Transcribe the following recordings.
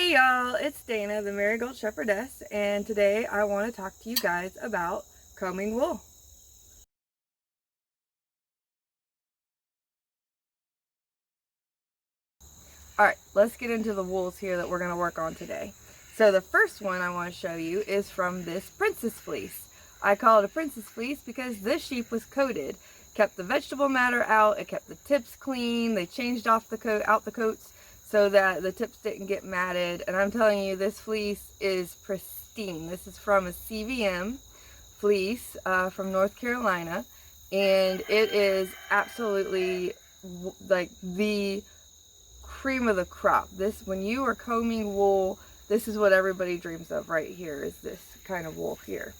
Hey y'all, it's Dana, the Marigold Shepherdess, and today I want to talk to you guys about combing wool. Alright, let's get into the wools here that we're going to work on today. So the first one I want to show you is from this princess fleece. I call it a princess fleece because this sheep was coated. Kept the vegetable matter out, it kept the tips clean, they changed off the the coats so that the tips didn't get matted, and I'm telling you, this fleece is pristine. This is from a CVM fleece from North Carolina, and it is absolutely like the cream of the crop. This, when you are combing wool, this is what everybody dreams of right here, is this kind of wool here.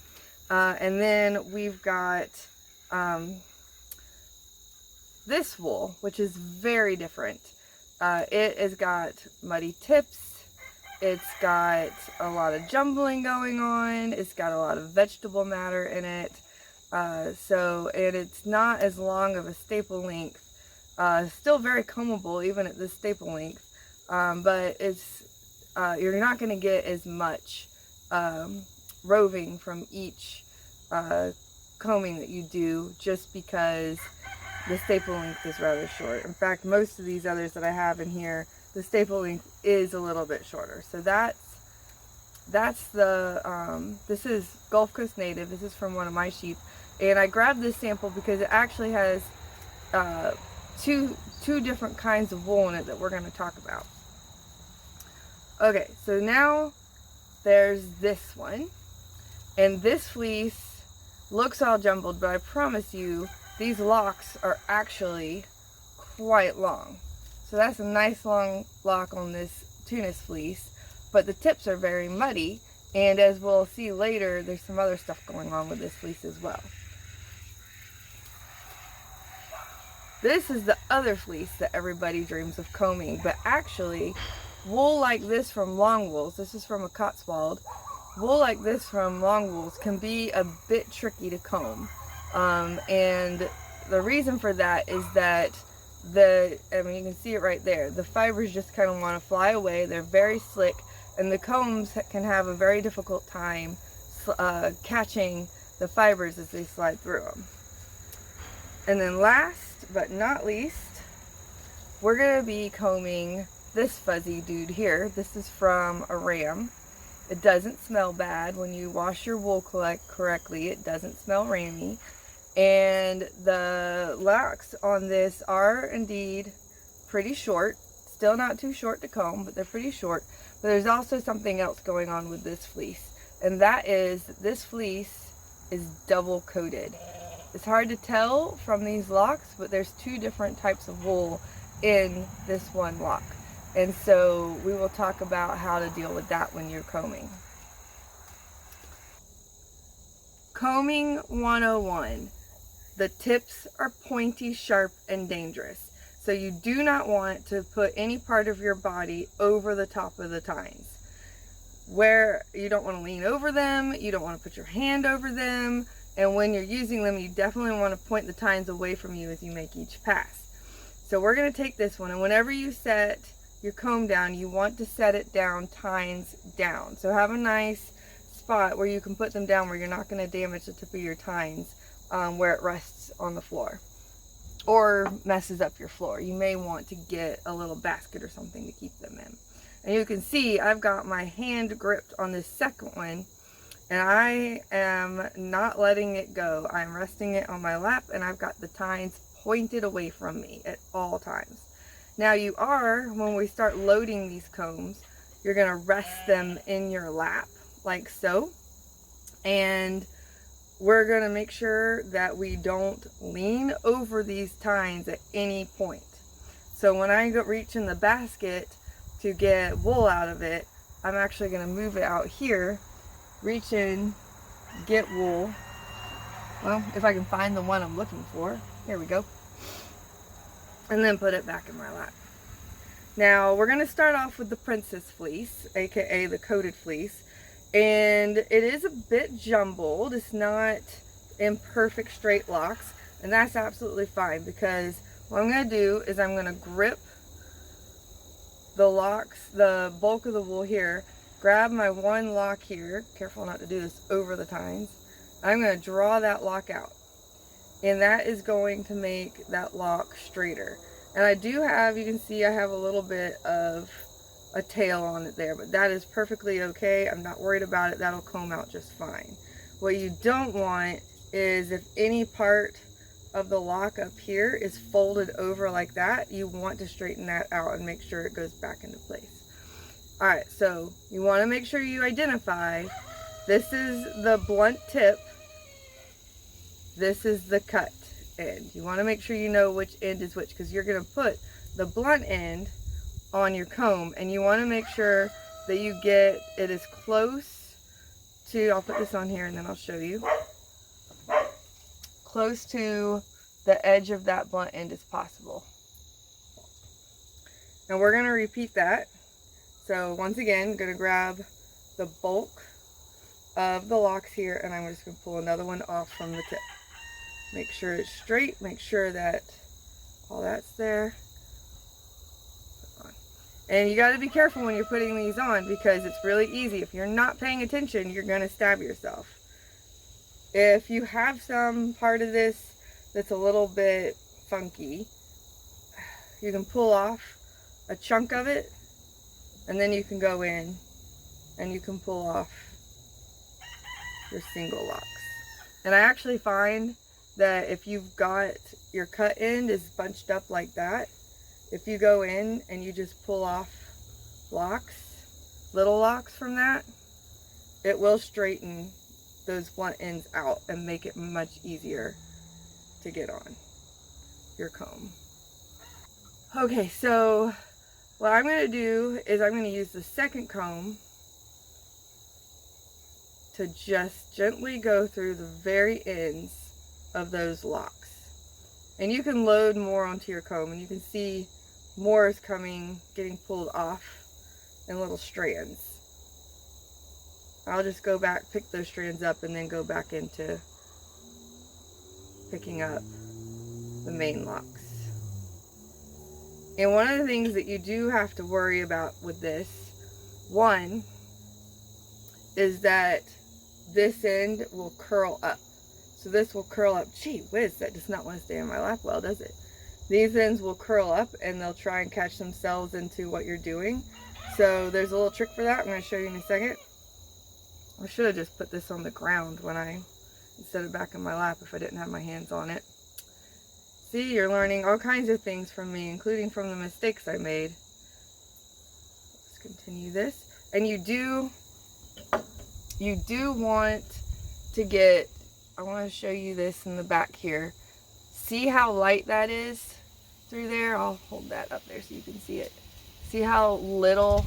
And then we've got this wool, which is very different. It has got muddy tips, it's got a lot of jumbling going on, it's got a lot of vegetable matter in it, and it's not as long of a staple length, still very combable even at this staple length, but it's you're not going to get as much roving from each combing that you do, just because the staple length is rather short. In fact, most of these others that I have in here, the staple length is a little bit shorter. So that's the, this is Gulf Coast native. This is from one of my sheep. And I grabbed this sample because it actually has two different kinds of wool in it that we're going to talk about. Okay, so now there's this one. And this fleece looks all jumbled, but I promise you, these locks are actually quite long. So that's a nice long lock on this Tunis fleece, but the tips are very muddy, and as we'll see later, there's some other stuff going on with this fleece as well. This is the other fleece that everybody dreams of combing, but actually, wool like this from long wools, this is from a Cotswold, wool like this from long wools can be a bit tricky to comb. And the reason for that is that you can see it right there. The fibers just kind of want to fly away. They're very slick, and the combs can have a very difficult time catching the fibers as they slide through them. And then last but not least, we're going to be combing this fuzzy dude here. This is from a ram. It doesn't smell bad when you wash your wool correctly. It doesn't smell rammy. And the locks on this are indeed pretty short. Still not too short to comb, but they're pretty short. But there's also something else going on with this fleece. And that is, this fleece is double coated. It's hard to tell from these locks, but there's two different types of wool in this one lock. And so we will talk about how to deal with that when you're combing. Combing 101. The tips are pointy, sharp, and dangerous. So you do not want to put any part of your body over the top of the tines. Where you don't want to lean over them, you don't want to put your hand over them, and when you're using them, you definitely want to point the tines away from you as you make each pass. So we're going to take this one, and whenever you set your comb down, you want to set it down tines down. So have a nice spot where you can put them down where you're not going to damage the tip of your tines where it rests on the floor or messes up your floor. You may want to get a little basket or something to keep them in. And you can see I've got my hand gripped on this second one, and I am not letting it go. I'm resting it on my lap, and I've got the tines pointed away from me at all times. Now you are, when we start loading these combs, you're going to rest them in your lap like so, and we're going to make sure that we don't lean over these tines at any point. So when I go reach in the basket to get wool out of it, I'm actually going to move it out here, reach in, get wool. Well, if I can find the one I'm looking for. Here we go. And then put it back in my lap. Now we're going to start off with the princess fleece, aka the coated fleece. And it is a bit jumbled. It's not in perfect straight locks, and that's absolutely fine, because what I'm going to do is I'm going to grip the locks, the bulk of the wool here, grab my one lock here, careful not to do this over the tines. I'm going to draw that lock out, and that is going to make that lock straighter. And I do have, you can see I have a little bit of a tail on it there, but that is perfectly okay. I'm not worried about it. That'll comb out just fine. What you don't want is if any part of the lock up here is folded over like that, you want to straighten that out and make sure it goes back into place. All right, so you want to make sure you identify, this is the blunt tip, this is the cut end. You want to make sure you know which end is which, because you're going to put the blunt end on your comb, and you want to make sure that you get it as close to, I'll put this on here and then I'll show you, close to the edge of that blunt end as possible. Now we're going to repeat that. So once again, I'm going to grab the bulk of the locks here, and I'm just going to pull another one off from the tip. Make sure it's straight, make sure that all that's there. And you got to be careful when you're putting these on, because it's really easy. If you're not paying attention, you're going to stab yourself. If you have some part of this that's a little bit funky, you can pull off a chunk of it, and then you can go in and you can pull off your single locks. And I actually find that if you've got your cut end is bunched up like that, if you go in and you just pull off locks, little locks from that, it will straighten those blunt ends out and make it much easier to get on your comb. Okay, so what I'm going to do is I'm going to use the second comb to just gently go through the very ends of those locks. And you can load more onto your comb, and you can see more is coming, getting pulled off in little strands. I'll just go back, pick those strands up, and then go back into picking up the main locks. And one of the things that you do have to worry about with this, one, is that this end will curl up. So this will curl up. Gee whiz, that does not want to stay on my lap well, does it? These ends will curl up and they'll try and catch themselves into what you're doing. So there's a little trick for that I'm going to show you in a second. I should have just put this on the ground instead of back in my lap if I didn't have my hands on it. See, you're learning all kinds of things from me, including from the mistakes I made. Let's continue this. And you do want to get, I want to show you this in the back here. See how light that is through there? I'll hold that up there so you can see it. See how little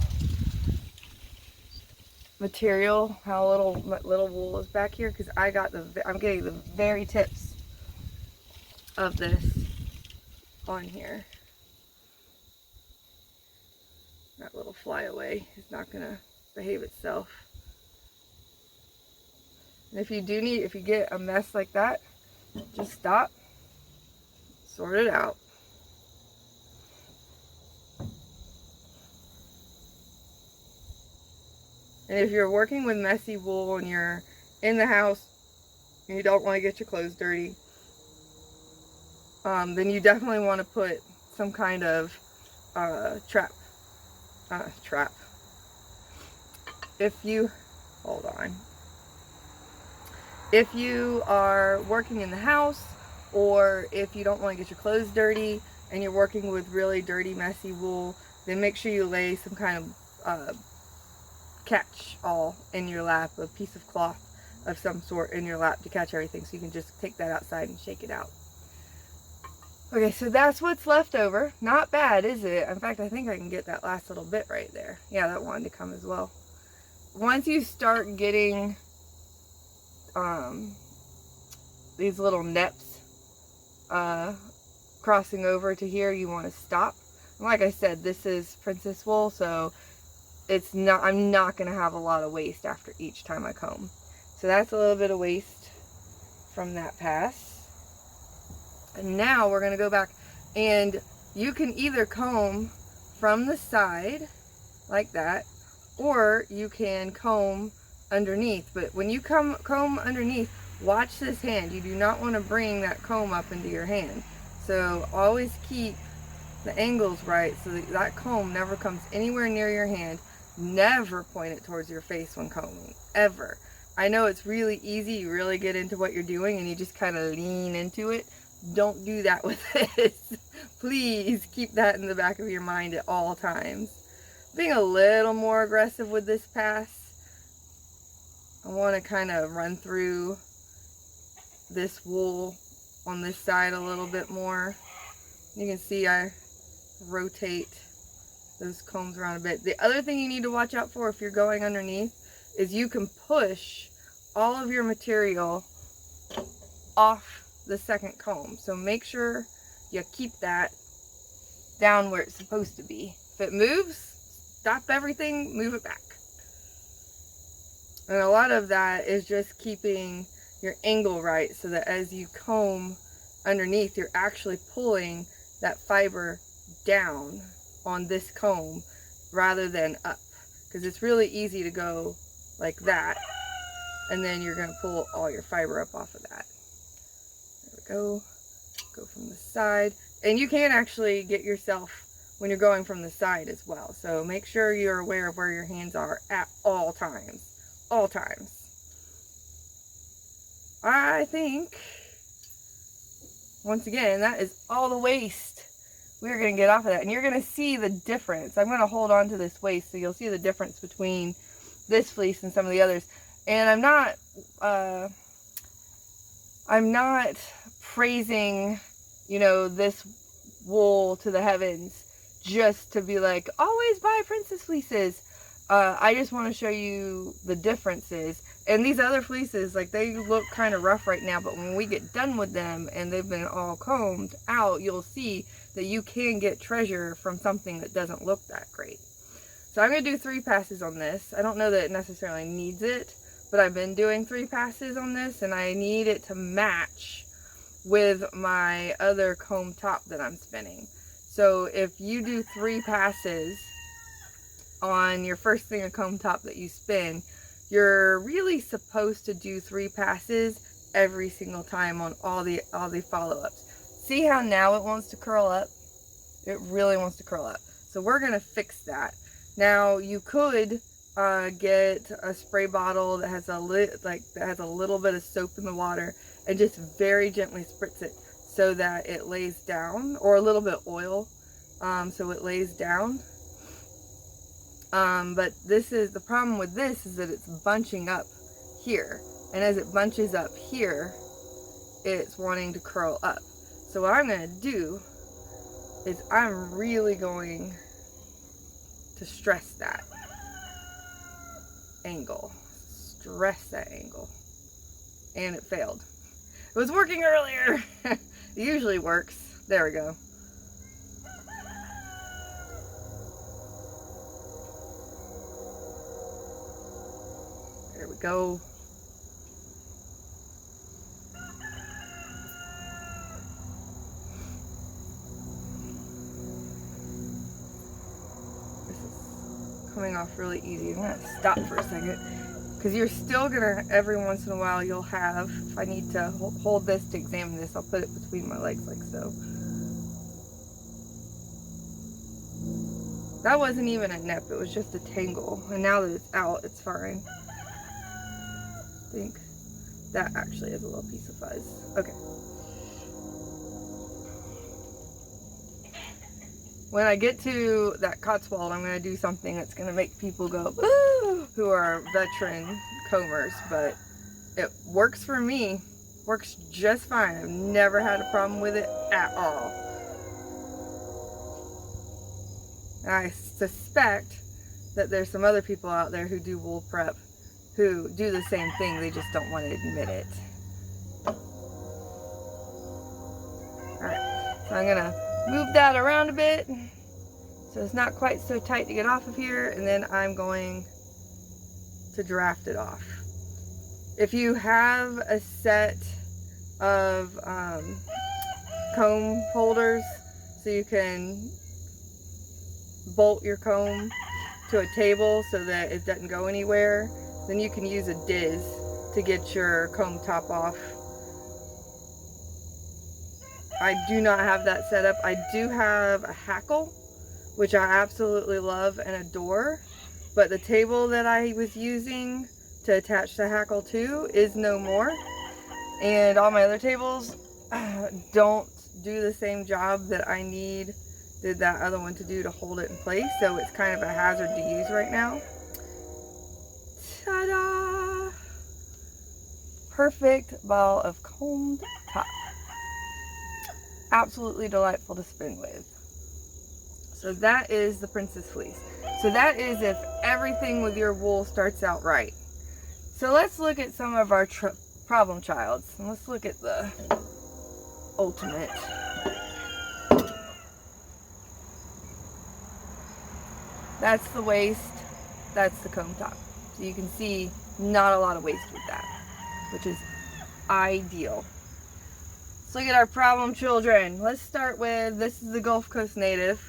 material, how little wool is back here? Because I'm getting the very tips of this on here. That little flyaway is not going to behave itself. And if you get a mess like that, just stop, sort it out. And if you're working with messy wool and you're in the house and you don't want to get your clothes dirty, then you definitely want to put some kind of trap. If you are working in the house, or if you don't want to get your clothes dirty and you're working with really dirty, messy wool, then make sure you lay some kind of catch-all in your lap, a piece of cloth of some sort in your lap to catch everything, so you can just take that outside and shake it out. Okay, so that's what's left over. Not bad, is it? In fact, I think I can get that last little bit right there. Yeah, that wanted to come as well. Once you start getting these little neps crossing over to here, you want to stop. And like I said, this is princess wool, so I'm not going to have a lot of waste after each time I comb. So that's a little bit of waste from that pass. And now we're going to go back, and you can either comb from the side like that, or you can comb underneath. But when you comb underneath, watch this hand. You do not want to bring that comb up into your hand. So always keep the angles right so that comb never comes anywhere near your hand. Never point it towards your face when combing, ever. I know it's really easy. You really get into what you're doing and you just kind of lean into it. Don't do that with this. Please keep that in the back of your mind at all times. Being a little more aggressive with this pass, I want to kind of run through this wool on this side a little bit more. You can see I rotate those combs around a bit. The other thing you need to watch out for if you're going underneath is you can push all of your material off the second comb. So make sure you keep that down where it's supposed to be. If it moves, stop everything, move it back. And a lot of that is just keeping your angle right so that as you comb underneath, you're actually pulling that fiber down on this comb rather than up, because it's really easy to go like that and then you're going to pull all your fiber up off of that. There we go. Go from the side, and you can actually get yourself when you're going from the side as well, so make sure you're aware of where your hands are at all times. All times. I think once again that is all the waste we're going to get off of that, and you're going to see the difference. I'm going to hold on to this waste so you'll see the difference between this fleece and some of the others. And I'm not praising, you know, this wool to the heavens just to be like, always buy princess fleeces. I just want to show you the differences. And these other fleeces, like, they look kind of rough right now, but when we get done with them and they've been all combed out, you'll see that you can get treasure from something that doesn't look that great. So I'm going to do 3 passes on this. I don't know that it necessarily needs it, but I've been doing 3 passes on this, and I need it to match with my other comb top that I'm spinning. So if you do 3 passes on your first thing of comb top that you spin, you're really supposed to do 3 passes every single time on all the follow-ups. See how now it wants to curl up? It really wants to curl up. So we're going to fix that. Now you could get a spray bottle that has a little bit of soap in the water and just very gently spritz it so that it lays down, or a little bit of oil so it lays down. But this is the problem with this, is that it's bunching up here, and as it bunches up here, it's wanting to curl up. So what I'm going to do is I'm really going to stress that angle. Stress that angle. And it failed. It was working earlier. It usually works. There we go. There we go. Coming off really easy. I'm gonna stop for a second because you're still gonna, every once in a while you'll have, if I need to hold this to examine this, I'll put it between my legs like so. That wasn't even a nip, it was just a tangle, and now that it's out, it's fine. I think that actually is a little piece of fuzz. Okay. When I get to that Cotswold, I'm going to do something that's going to make people go, "Woo!" who are veteran combers, but it works for me. Works just fine. I've never had a problem with it at all. I suspect that there's some other people out there who do wool prep who do the same thing. They just don't want to admit it. Alright, so I'm going to move that around a bit so it's not quite so tight to get off of here, and then I'm going to draft it off. If you have a set of comb holders so you can bolt your comb to a table so that it doesn't go anywhere, then you can use a diz to get your comb top off. I do not have that set up. I do have a hackle, which I absolutely love and adore, but the table that I was using to attach the hackle to is no more, and all my other tables don't do the same job that I did that other one to do to hold it in place, so it's kind of a hazard to use right now. Ta-da! Perfect ball of combed top. Absolutely delightful to spin with. So that is the Princess Fleece. So that is if everything with your wool starts out right. So let's look at some of our problem childs. And let's look at the ultimate. That's the waist, that's the comb top. So you can see not a lot of waist with that, which is ideal. Let's look at our problem children. Let's start with, this is the Gulf Coast native.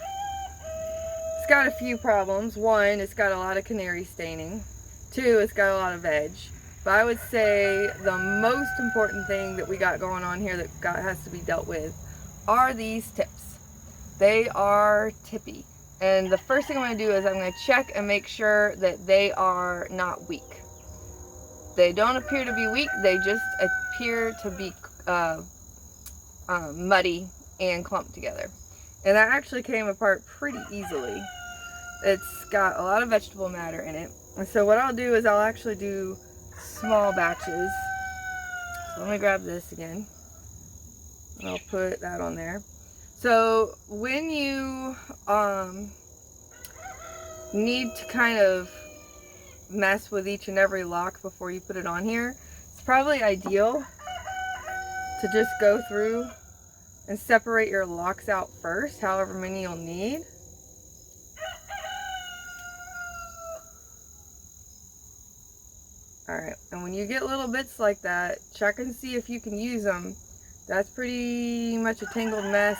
It's got a few problems. One, it's got a lot of canary staining. Two, it's got a lot of veg. But I would say the most important thing that we got going on here that has to be dealt with are these tips. They are tippy. And the first thing I'm going to do is I'm going to check and make sure that they are not weak. They don't appear to be weak, they just appear to be muddy and clumped together. And that actually came apart pretty easily. It's got a lot of vegetable matter in it. And so what I'll do is I'll actually do small batches. So let me grab this again. And I'll put that on there. So when you need to kind of mess with each and every lock before you put it on here, it's probably ideal to just go through and separate your locks out first, however many you'll need. Alright, and when you get little bits like that, check and see if you can use them. That's pretty much a tangled mess.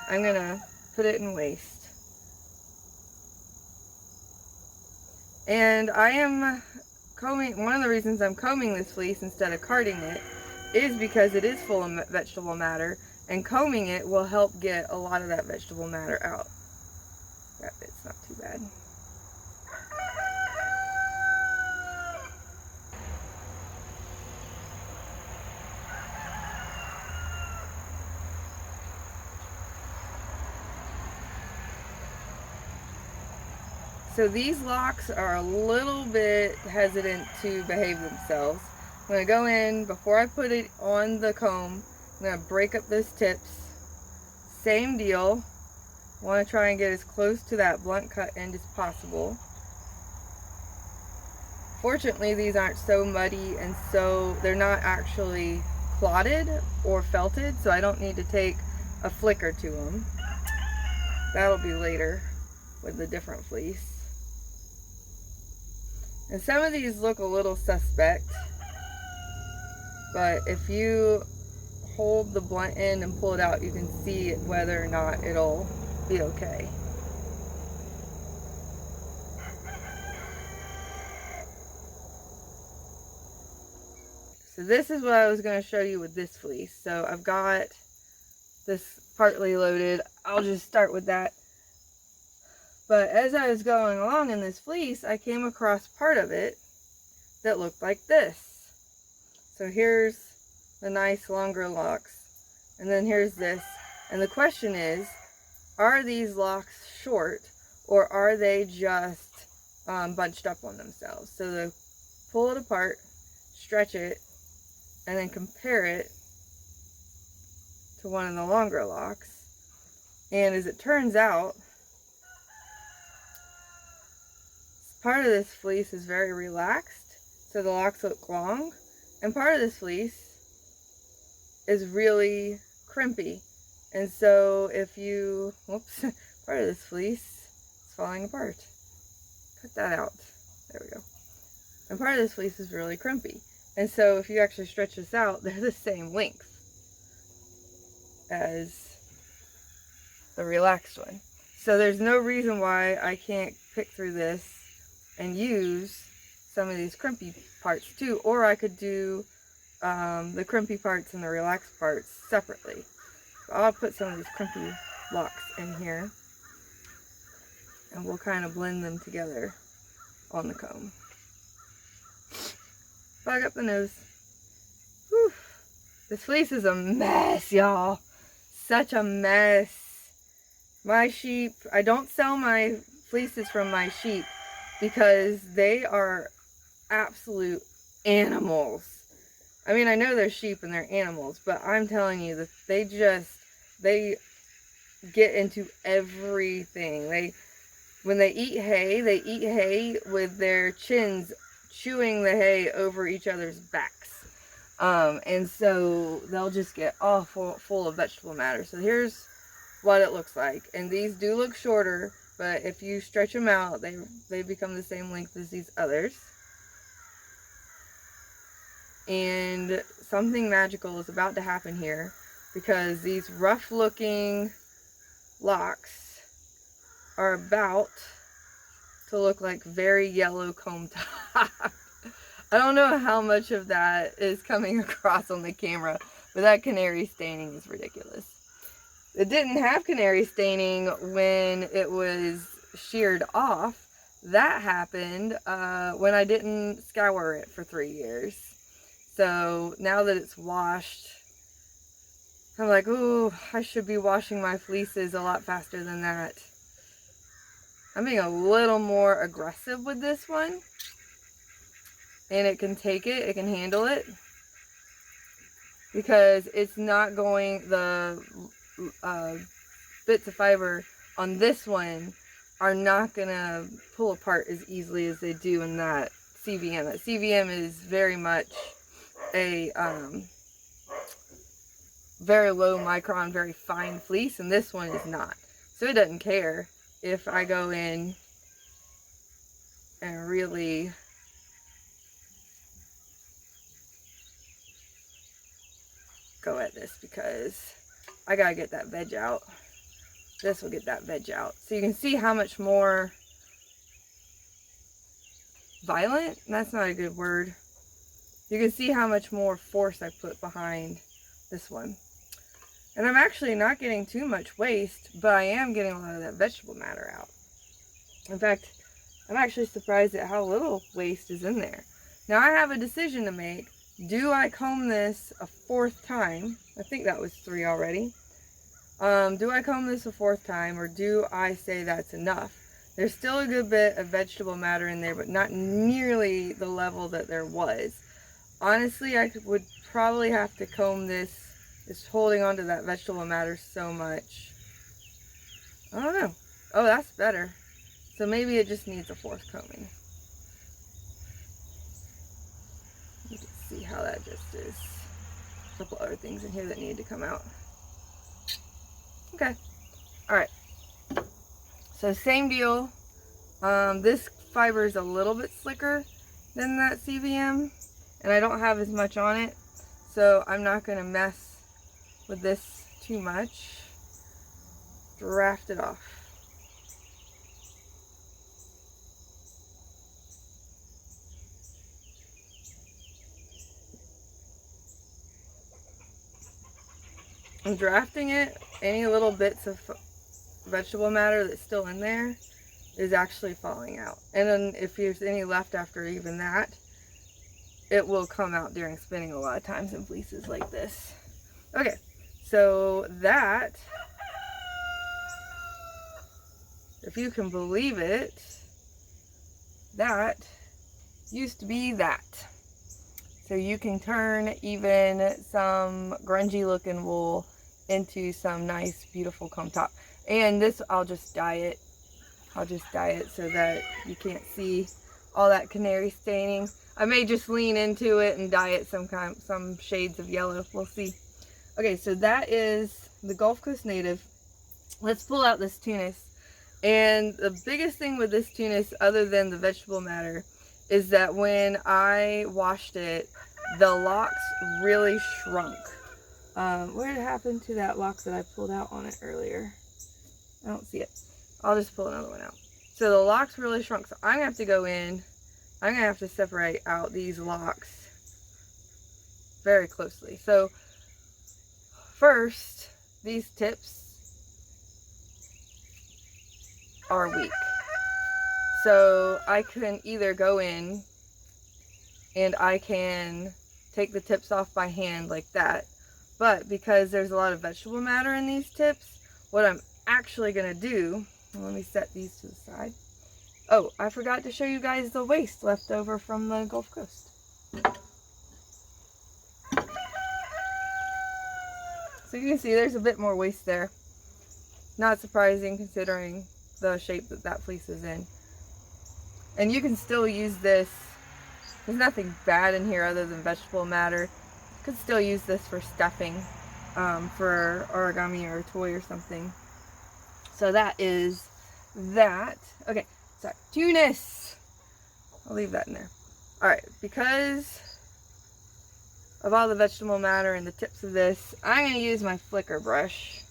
I'm gonna put it in waste. And I am combing, one of the reasons I'm combing this fleece instead of carding it is because it is full of vegetable matter, and combing it will help get a lot of that vegetable matter out. That bit's not too bad. So these locks are a little bit hesitant to behave themselves. I'm going to go in, before I put it on the comb, I'm going to break up those tips. Same deal. Want to try and get as close to that blunt cut end as possible. Fortunately, these aren't so muddy, and so they're not actually clotted or felted, so I don't need to take a flicker to them. That'll be later with the different fleece. And some of these look a little suspect, but if you hold the blunt end and pull it out, you can see whether or not it'll be okay. So this is what I was going to show you with this fleece. So I've got this partly loaded. I'll just start with that. But as I was going along in this fleece, I came across part of it that looked like this. So here's the nice longer locks, and then here's this. And the question is, are these locks short, or are they just bunched up on themselves? So to pull it apart, stretch it, and then compare it to one of the longer locks. And as it turns out, part of this fleece is very relaxed, so the locks look long, and part of this fleece is really crimpy. And so if you, whoops, part of this fleece is falling apart. Cut that out. There we go. And part of this fleece is really crimpy. And so if you actually stretch this out, they're the same length as the relaxed one. So there's no reason why I can't pick through this and use some of these crimpy parts too, or I could do the crimpy parts and the relaxed parts separately. So I'll put some of these crimpy locks in here, and we'll kind of blend them together on the comb. Plug up the nose. Whew. This fleece is a mess, y'all. Such a mess. My sheep, I don't sell my fleeces from my sheep because they are absolute animals. I mean, I know they're sheep and they're animals, but I'm telling you that they get into everything. When they eat hay with their chins chewing the hay over each other's backs. And so they'll just get all full of vegetable matter. So here's what it looks like. And these do look shorter, but if you stretch them out, they become the same length as these others. And something magical is about to happen here, because these rough looking locks are about to look like very yellow comb top. I don't know how much of that is coming across on the camera, but that canary staining is ridiculous. It didn't have canary staining when it was sheared off. That happened when I didn't scour it for 3 years. So now that it's washed, I'm like, oh, I should be washing my fleeces a lot faster than that. I'm being a little more aggressive with this one. And it can take it, it can handle it. Because it's not going, the bits of fiber on this one are not going to pull apart as easily as they do in that CVM. That CVM is very much a very low micron, very fine fleece, and this one is not. So it doesn't care if I go in and really go at this, because I gotta get that veg out. This will get that veg out. So you can see how much more violent, that's not a good word. You can see how much more force I put behind this one. And I'm actually not getting too much waste, but I am getting a lot of that vegetable matter out. In fact, I'm actually surprised at how little waste is in there. Now I have a decision to make. Do I comb this a 4th time? I think that was 3 already. Do I comb this a 4th time, or do I say that's enough? There's still a good bit of vegetable matter in there, but not nearly the level that there was. Honestly, I would probably have to comb this. It's holding on to that vegetable matter so much. I don't know. Oh, that's better. So maybe it just needs a 4th combing. You can see how that just is. A couple other things in here that need to come out. Okay. Alright. So same deal. This fiber is a little bit slicker than that CVM, and I don't have as much on it, so I'm not going to mess with this too much. Draft it off. I'm drafting it. Any little bits of vegetable matter that's still in there is actually falling out. And then if there's any left after even that, it will come out during spinning a lot of times in fleeces like this. Okay, so that, if you can believe it, that used to be that. So you can turn even some grungy looking wool into some nice, beautiful comb top. And this, I'll just dye it. I'll just dye it so that you can't see all that canary staining. I may just lean into it and dye it some shades of yellow. We'll see. Okay, so that is the Gulf Coast Native. Let's pull out this tunis. And the biggest thing with this tunis, other than the vegetable matter, is that when I washed it, the locks really shrunk. What happened to that lock that I pulled out on it earlier? I don't see it. I'll just pull another one out. So the locks really shrunk, so I'm gonna have to go in. I'm gonna have to separate out these locks very closely. So first, these tips are weak. So I can either go in and I can take the tips off by hand like that. But because there's a lot of vegetable matter in these tips, what I'm actually gonna do, let me set these to the side. Oh, I forgot to show you guys the waste left over from the Gulf Coast. So you can see there's a bit more waste there. Not surprising considering the shape that that fleece is in. And you can still use this. There's nothing bad in here other than vegetable matter. You could still use this for stuffing, for origami or a toy or something. So that is that. Okay, so Tunis. I'll leave that in there. Alright, because of all the vegetable matter and the tips of this, I'm going to use my flicker brush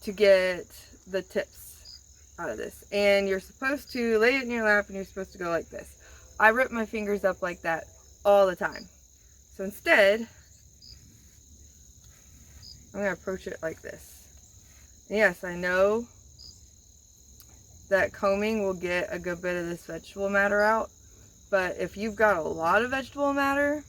to get the tips out of this. And you're supposed to lay it in your lap and you're supposed to go like this. I rip my fingers up like that all the time. So instead, I'm going to approach it like this. And yes, I know that combing will get a good bit of this vegetable matter out. But if you've got a lot of vegetable matter,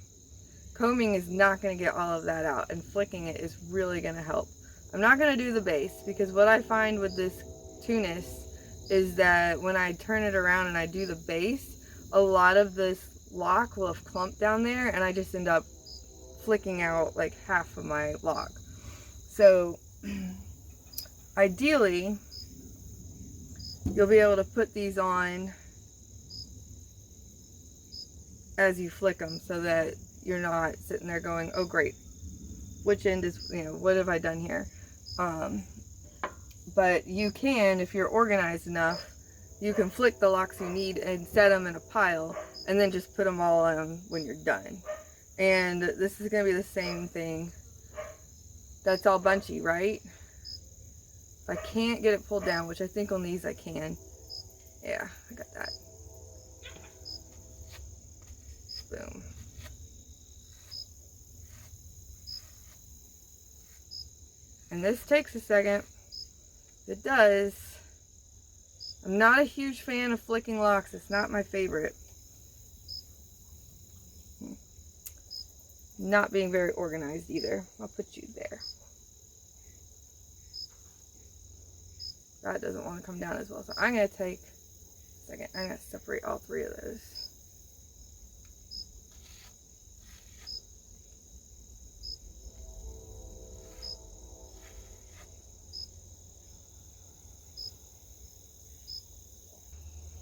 combing is not going to get all of that out. And flicking it is really going to help. I'm not going to do the base because what I find with this Tunis is that when I turn it around and I do the base, a lot of this lock will have clumped down there and I just end up flicking out like half of my lock. So ideally, you'll be able to put these on as you flick them so that you're not sitting there going, oh great, which end is, you know, what have I done here? But you can, if you're organized enough, you can flick the locks you need and set them in a pile and then just put them all on when you're done. And this is going to be the same thing. That's all bunchy, right? If I can't get it pulled down, which I think on these I can. Yeah, I got that. Boom. And this takes a second. It does. I'm not a huge fan of flicking locks. It's not my favorite. Not being very organized either. I'll put you there. That doesn't want to come down as well. So I'm going to take a second. I'm going to separate all three of those.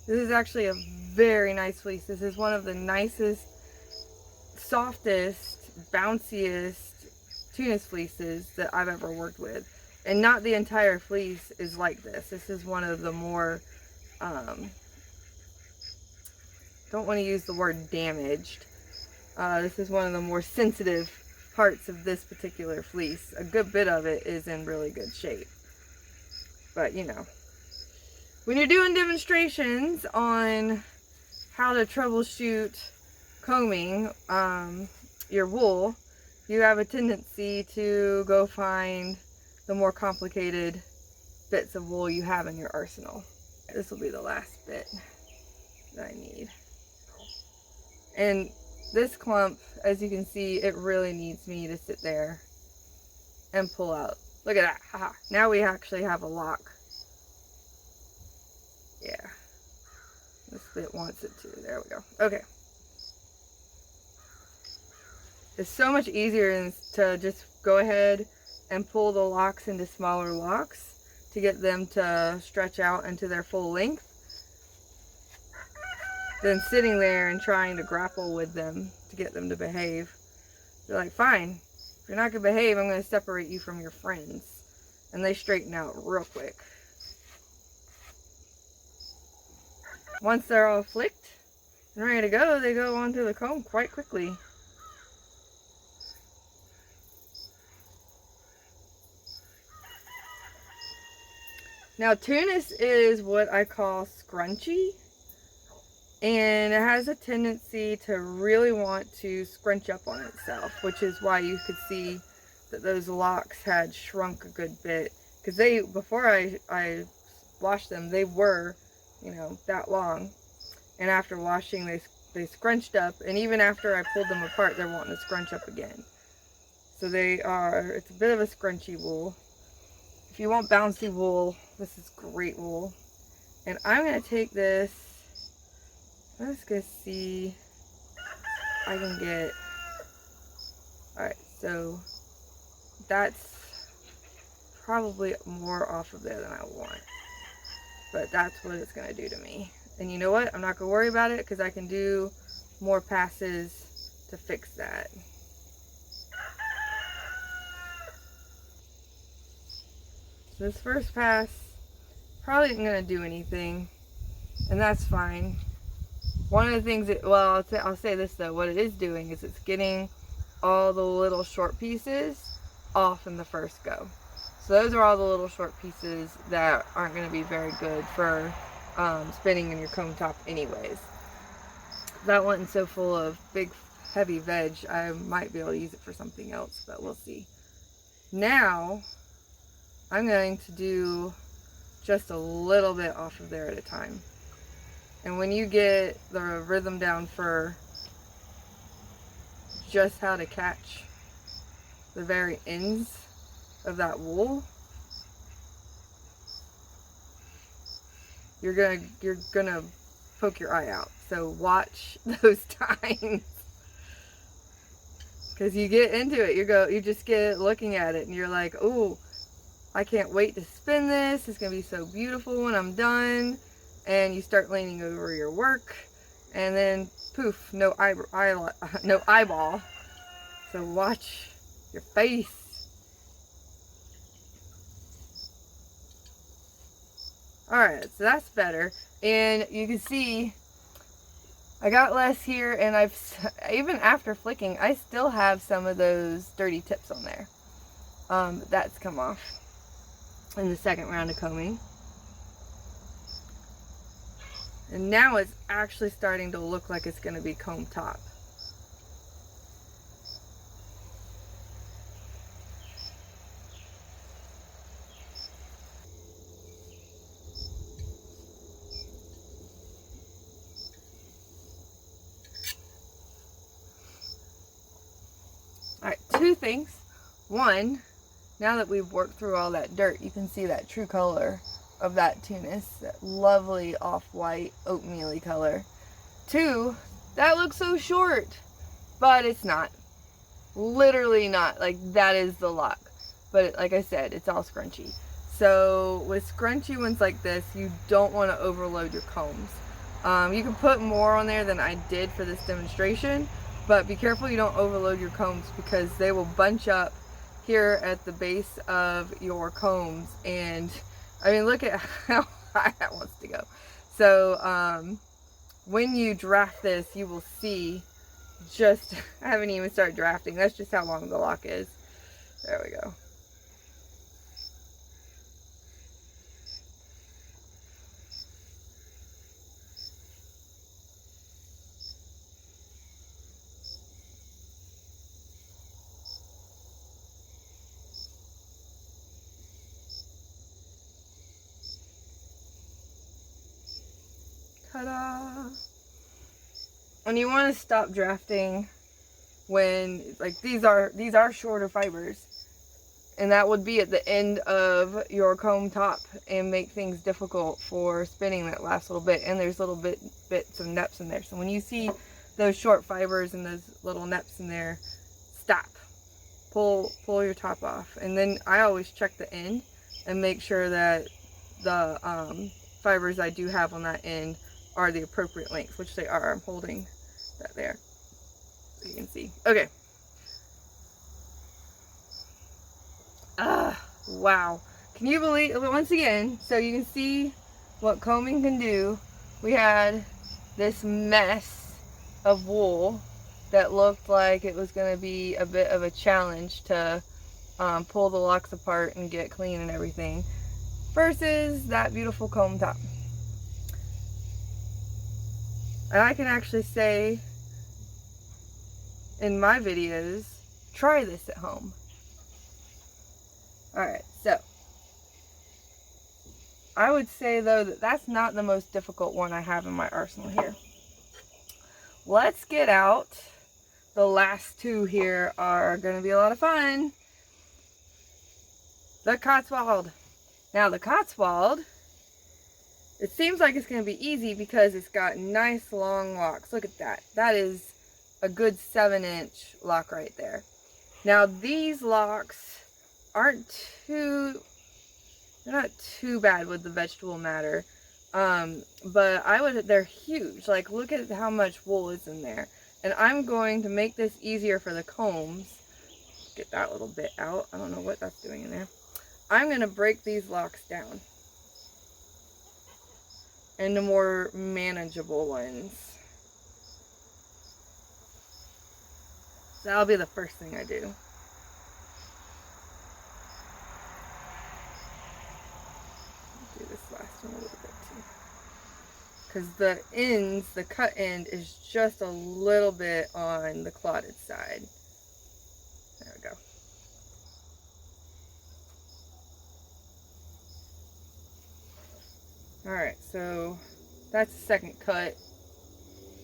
This is actually a very nice fleece. This is one of the nicest, softest, bounciest Tunis fleeces that I've ever worked with. And not the entire fleece is like this. This is one of the more, don't want to use the word damaged. This is one of the more sensitive parts of this particular fleece. A good bit of it is in really good shape. But, you know, when you're doing demonstrations on how to troubleshoot combing your wool, you have a tendency to go find the more complicated bits of wool you have in your arsenal. This will be the last bit that I need. And this clump, as you can see, it really needs me to sit there and pull out. Look at that. Haha. Now we actually have a lock. Yeah. This bit wants it to. There we go. Okay. It's so much easier to just go ahead and pull the locks into smaller locks to get them to stretch out into their full length than sitting there and trying to grapple with them to get them to behave. They're like, fine, if you're not going to behave, I'm going to separate you from your friends. And they straighten out real quick. Once they're all flicked and ready to go, they go onto the comb quite quickly. Now tunis is what I call scrunchy, and it has a tendency to really want to scrunch up on itself, which is why you could see that those locks had shrunk a good bit, because they, before I washed them, they were, you know, that long, and after washing they scrunched up, and even after I pulled them apart, they're wanting to scrunch up again. So it's a bit of a scrunchy wool. If you want bouncy wool, this is great wool. And I'm going to take this, I'm just going to see if I can get, alright, so that's probably more off of there than I want. But that's what it's going to do to me. And you know what? I'm not going to worry about it because I can do more passes to fix that. So this first pass probably isn't going to do anything, and that's fine. One of the things that, well, I'll say this though, what it is doing is it's getting all the little short pieces off in the first go. So those are all the little short pieces that aren't going to be very good for spinning in your comb top anyways. That wasn't so full of big heavy veg, I might be able to use it for something else, but we'll see. Now I'm going to do just a little bit off of there at a time. And when you get the rhythm down for just how to catch the very ends of that wool, you're gonna poke your eye out. So watch those times. Because you get into it, you just get looking at it and you're like, oh, I can't wait to spin this. It's gonna be so beautiful when I'm done. And you start leaning over your work, and then poof, no eyeball. So watch your face. Alright, so that's better. And you can see I got less here, and even after flicking, I still have some of those dirty tips on there. That's come off in the second round of combing. And now it's actually starting to look like it's going to be comb top. Alright, two things. One, now that we've worked through all that dirt, you can see that true color of that tunis, that lovely off-white oatmeal-y color. Two, that looks so short, but it's not. Literally not. Like, that is the lock. But like I said, it's all scrunchy. So with scrunchy ones like this, you don't want to overload your combs. You can put more on there than I did for this demonstration, but be careful you don't overload your combs, because they will bunch up here at the base of your combs, and I mean, look at how high that wants to go. So when you draft this, you will see just, I haven't even started drafting. That's just how long the lock is. There we go. Ta-da! And you want to stop drafting when, like, these are shorter fibers, and that would be at the end of your comb top and make things difficult for spinning that last little bit. And there's little bits of neps in there. So when you see those short fibers and those little neps in there, stop. Pull your top off. And then I always check the end and make sure that the fibers I do have on that end are the appropriate length, which they are. I'm holding that there so you can see. Okay. Wow. Can you believe, once again, so you can see what combing can do. We had this mess of wool that looked like it was going to be a bit of a challenge to pull the locks apart and get clean and everything. versus that beautiful comb top. And I can actually say in my videos, try this at home. Alright, so I would say though that that's not the most difficult one I have in my arsenal here. Let's get out. The last two here are going to be a lot of fun. The Cotswold. Now the Cotswold, it seems like it's going to be easy because it's got nice long locks. Look at that. That is a good 7-inch lock right there. Now these locks aren't they're not too bad with the vegetable matter. But they're huge. Like, look at how much wool is in there. And I'm going to make this easier for the combs. Get that little bit out. I don't know what that's doing in there. I'm going to break these locks down into more manageable ones. So that'll be the first thing I do. Do this last one a little bit too. Because the ends, the cut end is just a little bit on the clotted side. There we go. Alright, so that's the second cut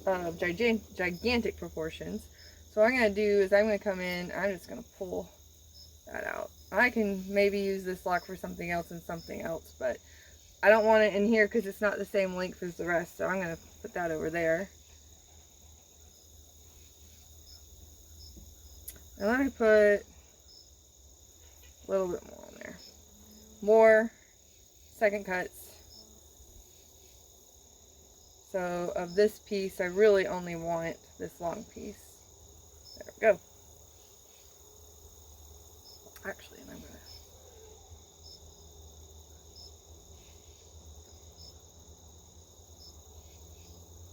of gigantic proportions. So what I'm going to do is I'm going to come in, I'm just going to pull that out. I can maybe use this lock for something else and something else, but I don't want it in here because it's not the same length as the rest, so I'm going to put that over there. And let me put a little bit more on there. More second cuts. So of this piece, I really only want this long piece. There we go. Actually, I'm going to...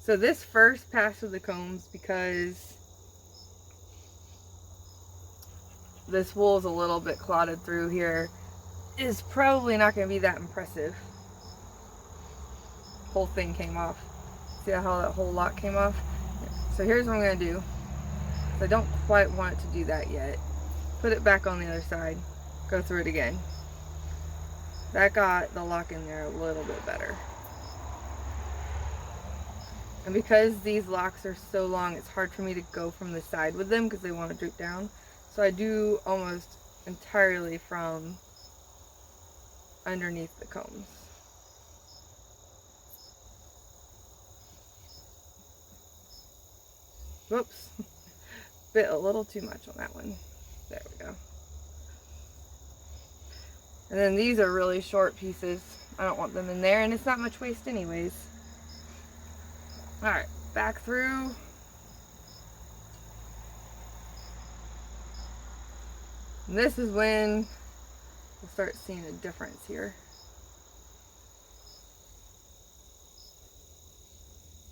So this first pass with the combs, because this wool is a little bit clotted through here, is probably not going to be that impressive. Whole thing came off. See how that whole lock came off? So here's what I'm going to do. I don't quite want it to do that yet. Put it back on the other side. Go through it again. That got the lock in there a little bit better. And because these locks are so long, it's hard for me to go from the side with them because they want to droop down. So I do almost entirely from underneath the combs. Whoops. Bit a little too much on that one. There we go. And then these are really short pieces. I don't want them in there, and it's not much waste anyways. Alright, back through. And this is when we'll start seeing a difference here.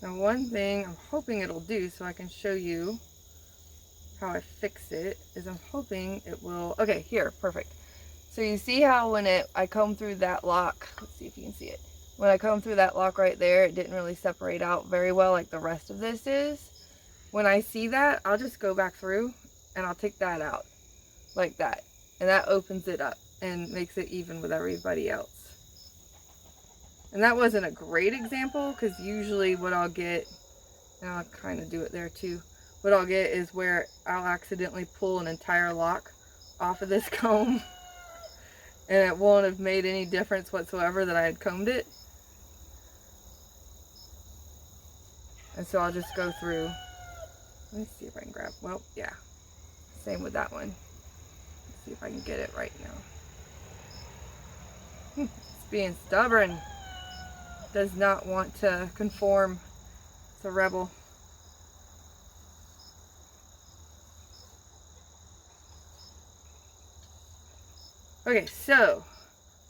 Now one thing I'm hoping it'll do so I can show you how I fix it is I'm hoping it will, okay, here, perfect. So you see how when I comb through that lock, let's see if you can see it. When I comb through that lock right there, it didn't really separate out very well like the rest of this is. When I see that, I'll just go back through and I'll take that out like that. And that opens it up and makes it even with everybody else. And that wasn't a great example because usually what I'll get, and I'll kind of do it there too, what I'll get is where I'll accidentally pull an entire lock off of this comb and it won't have made any difference whatsoever that I had combed it. And so I'll just go through. Let me see if I can grab, well, yeah. Same with that one. Let's see if I can get it right now. It's being stubborn. Does not want to conform. It's a rebel. Okay, so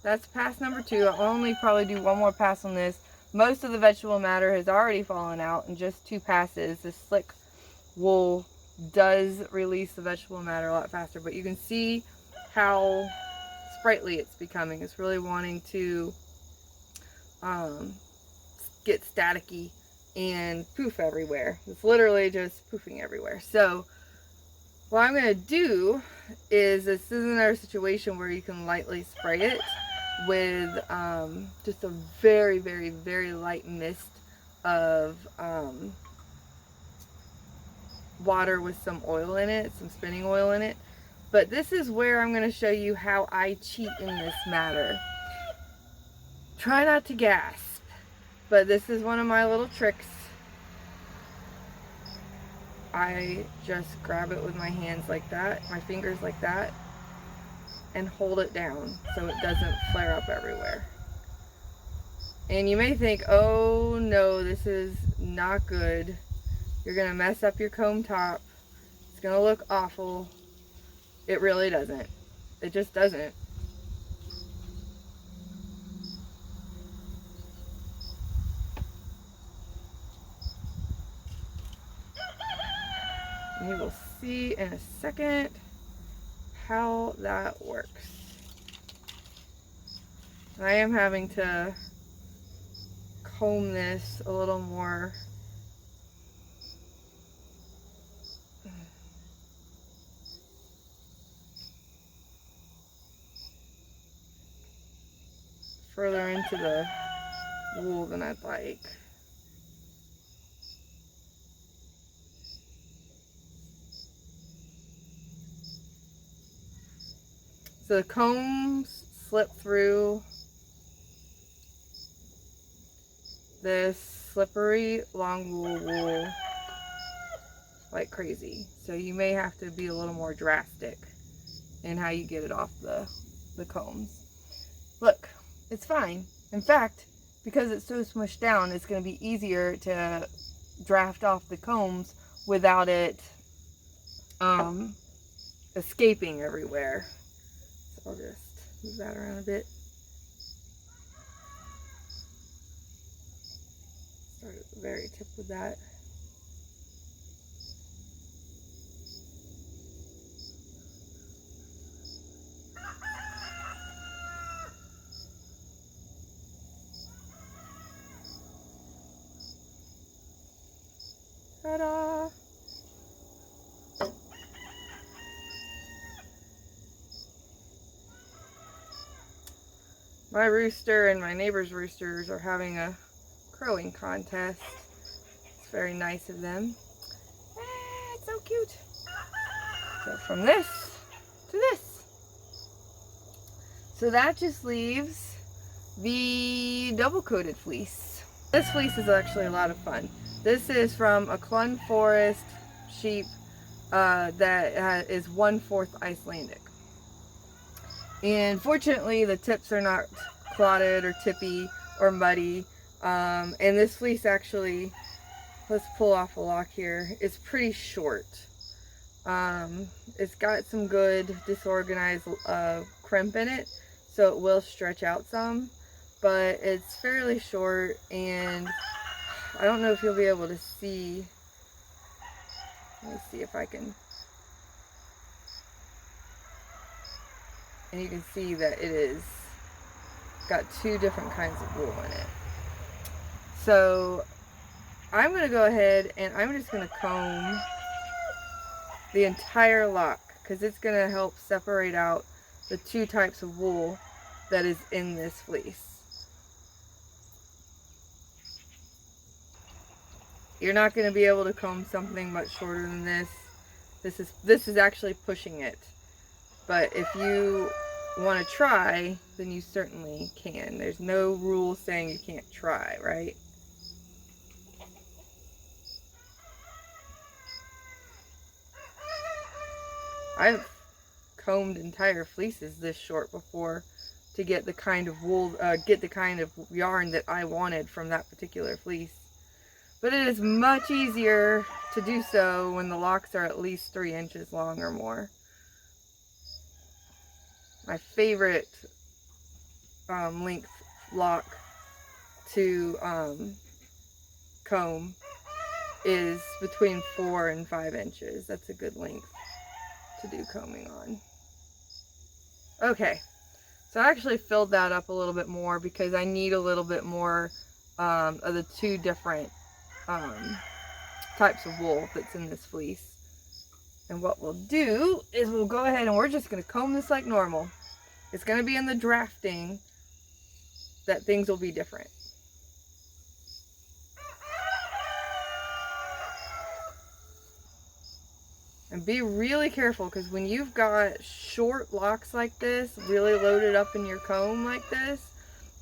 that's pass number 2. I'll only probably do one more pass on this. Most of the vegetable matter has already fallen out in just 2 passes. This slick wool does release the vegetable matter a lot faster, but you can see how sprightly it's becoming. It's really wanting to get staticky and poof everywhere. It's literally just poofing everywhere. So what I'm going to do is, this is another situation where you can lightly spray it with just a very, very, very light mist of water with some oil in it, some spinning oil in it. But this is where I'm going to show you how I cheat in this matter. Try not to gasp, but this is one of my little tricks. I just grab it with my hands like that, my fingers like that, and hold it down so it doesn't flare up everywhere. And you may think, oh no, this is not good. You're gonna mess up your comb top. It's gonna look awful. It really doesn't. It just doesn't. And you will see in a second how that works. I am having to comb this a little more. Further into the wool than I'd like. So the combs slip through this slippery long wool like crazy. So you may have to be a little more drastic in how you get it off the combs. Look, it's fine. In fact, because it's so smushed down, it's going to be easier to draft off the combs without it escaping everywhere. So I'll just move that around a bit. Start at the very tip with that. Ta-da! My rooster and my neighbor's roosters are having a crowing contest. It's very nice of them. It's so cute. So from this to this. So that just leaves the double-coated fleece. This fleece is actually a lot of fun. This is from a Clun Forest sheep that is 1/4 Icelandic. And fortunately, the tips are not clotted or tippy or muddy. And this fleece actually, let's pull off a lock here, is pretty short. It's got some good disorganized crimp in it, so it will stretch out some. But it's fairly short, and I don't know if you'll be able to see. Let me see if I can. And you can see that it is got two different kinds of wool in it. So I'm going to go ahead and I'm just going to comb the entire lock, because it's going to help separate out the two types of wool that is in this fleece. You're not going to be able to comb something much shorter than this. This is actually pushing it. But if you want to try, then you certainly can. There's no rule saying you can't try, right? I've combed entire fleeces this short before to get the kind of wool, get the kind of yarn that I wanted from that particular fleece. But it is much easier to do so when the locks are at least 3 inches long or more. My favorite length lock to comb is between 4 and 5 inches. That's a good length to do combing on. Okay, So I actually filled that up a little bit more because I need a little bit more of the two different types of wool that's in this fleece. And what we'll do is we'll go ahead and we're just going to comb this like normal. It's going to be in the drafting that things will be different. And be really careful, because when you've got short locks like this, really loaded up in your comb like this,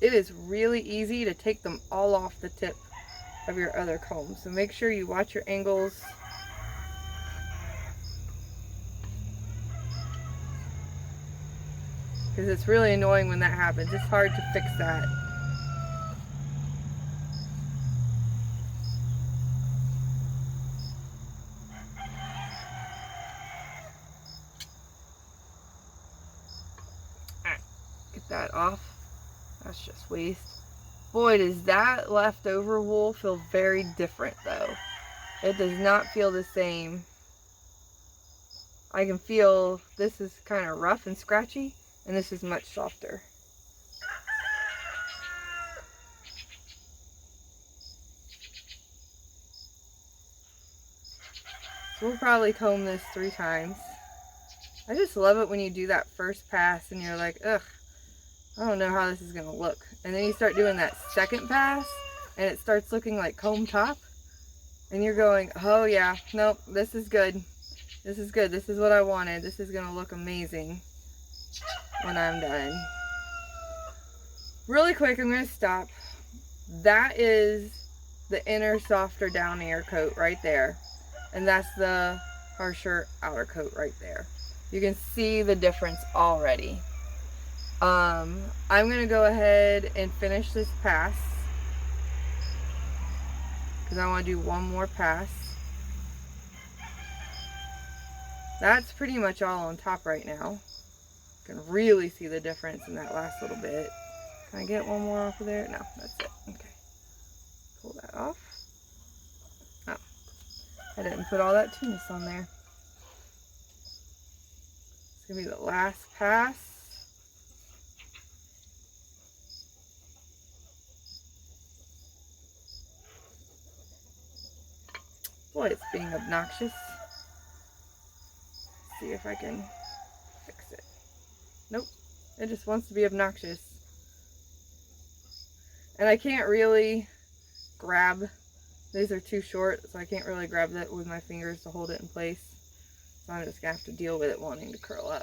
it is really easy to take them all off the tip of your other comb. So make sure you watch your angles. Because it's really annoying when that happens. It's hard to fix that. Get that off. That's just waste. Boy, does that leftover wool feel very different though. It does not feel the same. I can feel this is kind of rough and scratchy, and this is much softer. So we'll probably comb this 3 times. I just love it when you do that first pass and you're like, ugh, I don't know how this is going to look. And then you start doing that second pass and it starts looking like comb top. And you're going, oh yeah, nope, this is good. This is good. This is what I wanted. This is going to look amazing when I'm done. Really quick, I'm going to stop. That is the inner, softer, downier coat right there. And that's the harsher outer coat right there. You can see the difference already. I'm going to go ahead and finish this pass, because I want to do one more pass. That's pretty much all on top right now. You can really see the difference in that last little bit. Can I get one more off of there? No, that's it. Okay. Pull that off. Oh, I didn't put all that tunis on there. It's going to be the last pass. Boy, it's being obnoxious. Let's see if I can fix it. Nope, it just wants to be obnoxious. And I can't really grab, these are too short, so I can't really grab that with my fingers to hold it in place. So I'm just going to have to deal with it wanting to curl up.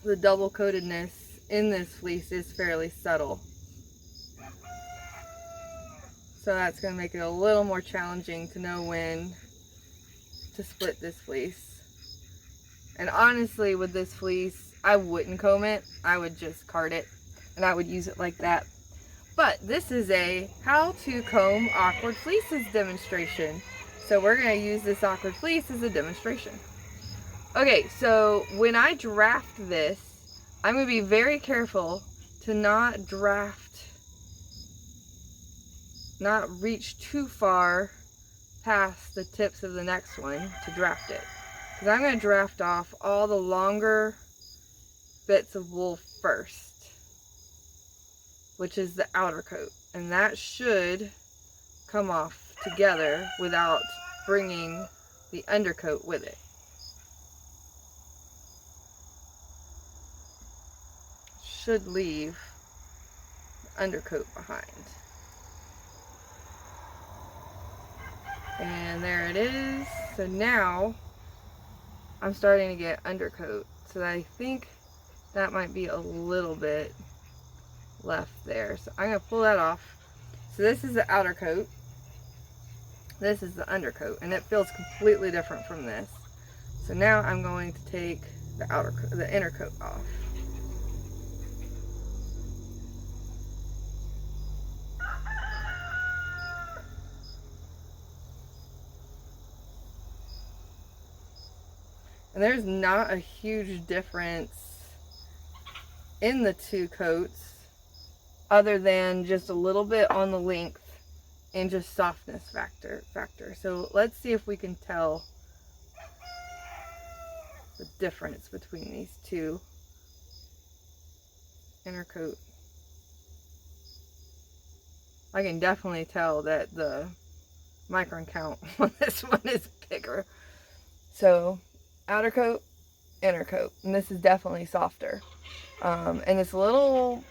The double coatedness in this fleece is fairly subtle. So that's going to make it a little more challenging to know when to split this fleece. And honestly, with this fleece, I wouldn't comb it. I would just card it, and I would use it like that. But this is a how to comb awkward fleeces demonstration. So we're going to use this awkward fleece as a demonstration. Okay, so when I draft this, I'm going to be very careful to not reach too far past the tips of the next one to draft it. Because I'm going to draft off all the longer bits of wool first, which is the outer coat. And that should come off together without bringing the undercoat with it. Should leave the undercoat behind. And there it is. So now I'm starting to get undercoat. So I think that might be a little bit left there. So I'm going to pull that off. So this is the outer coat. This is the undercoat, and it feels completely different from this. So now I'm going to take the inner coat off. And there's not a huge difference in the two coats, other than just a little bit on the length and just softness factor. So let's see if we can tell the difference between these two. Inner coat. I can definitely tell that the micron count on this one is bigger. So outer coat, inner coat, and this is definitely softer, and it's a little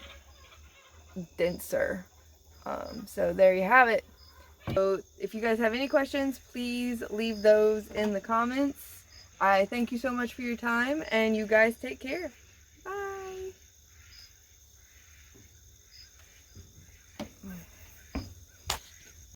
denser. So there you have it. So if you guys have any questions, please leave those in the comments. I thank you so much for your time, and you guys take care.